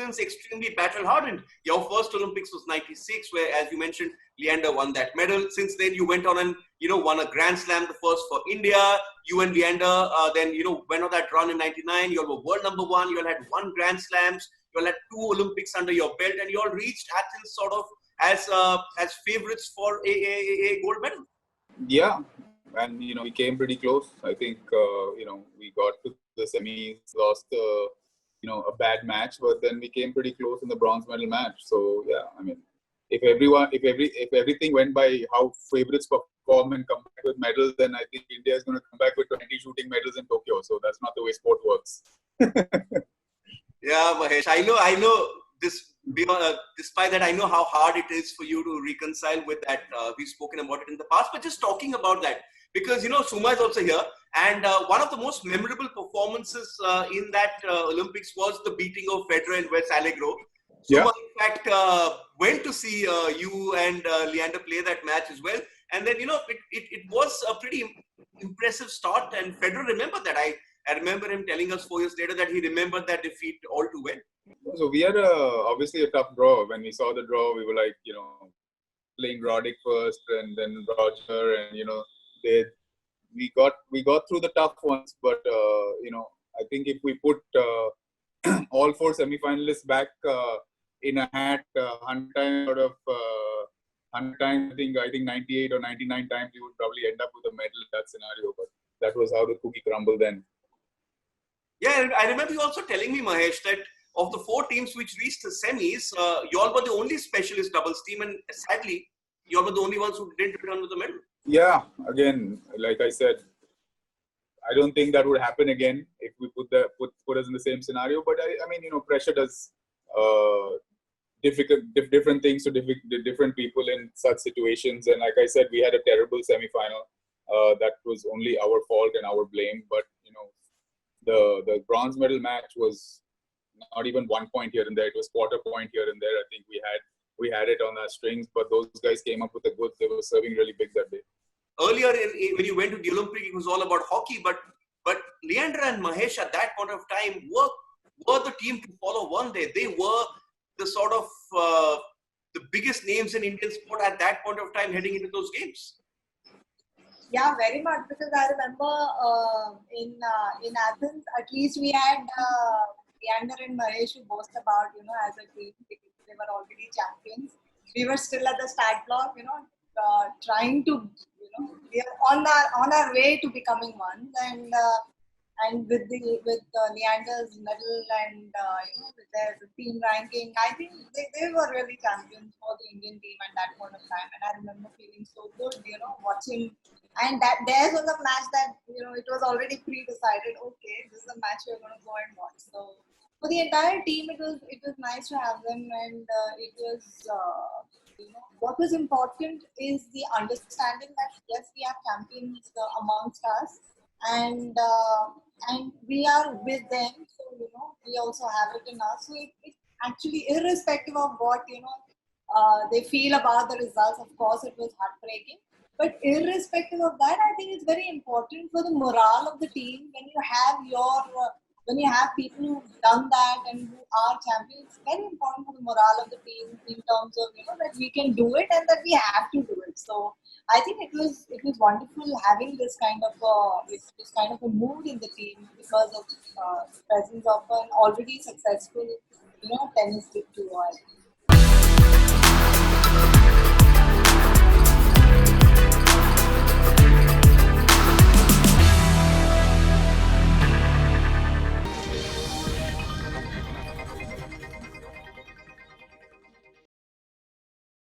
Athens extremely battle-hardened. Your first Olympics was '96, where, as you mentioned, Leander won that medal. Since then, you went on and won a Grand Slam, the first for India. You and Leander then went on that run in '99. You all were world number one. You all had 1 Grand Slams. You all had 2 Olympics under your belt, and you all reached Athens sort of as favorites for a gold medal. Yeah, and we came pretty close. I think we got to the semis, lost a bad match, but then we came pretty close in the bronze medal match. So yeah, I mean, if everything went by how favorites perform and come back with medals, then I think India is going to come back with 20 shooting medals in Tokyo. So that's not the way sport works. Yeah, Mahesh, I know this. Despite that, I know how hard it is for you to reconcile with that. We've spoken about it in the past, but just talking about that, because Suma is also here, and one of the most memorable performances in that Olympics was the beating of Federer in West Allegro. Suma, in fact, went to see you and Leander play that match as well, and then it was a pretty impressive start, and Federer remembered that. I remember him telling us 4 years later that he remembered that defeat all too well. So we had obviously a tough draw. When we saw the draw, we were like, playing Roddick first and then Roger, and we got through the tough ones. But I think if we put all 4 semi-finalists back in a hat 100 times out of 100 times, I think 98 or 99 times, we would probably end up with a medal in that scenario. But that was how the cookie crumbled then. Yeah, I remember you also telling me, Mahesh, that of the 4 teams which reached the semis, you all were the only specialist doubles team, and sadly, you all were the only ones who didn't return with the medal. Yeah, again, like I said, I don't think that would happen again if we put us in the same scenario. But I mean, pressure does different things to different people in such situations. And like I said, we had a terrible semi-final. That was only our fault and our blame. But the bronze medal match was not even 1 point here and there. It was quarter point here and there. I think we had it on our strings, but those guys came up with the goods. They were serving really big that day. Earlier, when you went to the Olympic, it was all about hockey. But Leander and Mahesh at that point of time were the team to follow one day. They were the sort of the biggest names in Indian sport at that point of time heading into those games. Yeah, very much, because I remember in Athens, at least we had Leander and Mahesh who boast about, as a team, because they were already champions. We were still at the start block, trying to, we are on our way to becoming one. And with Leander's medal and with their team ranking, I think they were really champions for the Indian team at that point of time. And I remember feeling so good, watching. And that theirs was a match that it was already pre-decided. Okay, this is a match we're going to go and watch. So for the entire team, it was nice to have them, and it was what was important is the understanding that yes, we have champions amongst us, and we are with them. So we also have it in us. So it actually, irrespective of what they feel about the results, of course, it was heartbreaking. But irrespective of that, I think it's very important for the morale of the team when you have people who've done that and who are champions. It's very important for the morale of the team in terms of that we can do it and that we have to do it. So I think it was wonderful having this kind of a mood in the team because of the presence of an already successful tennis victory.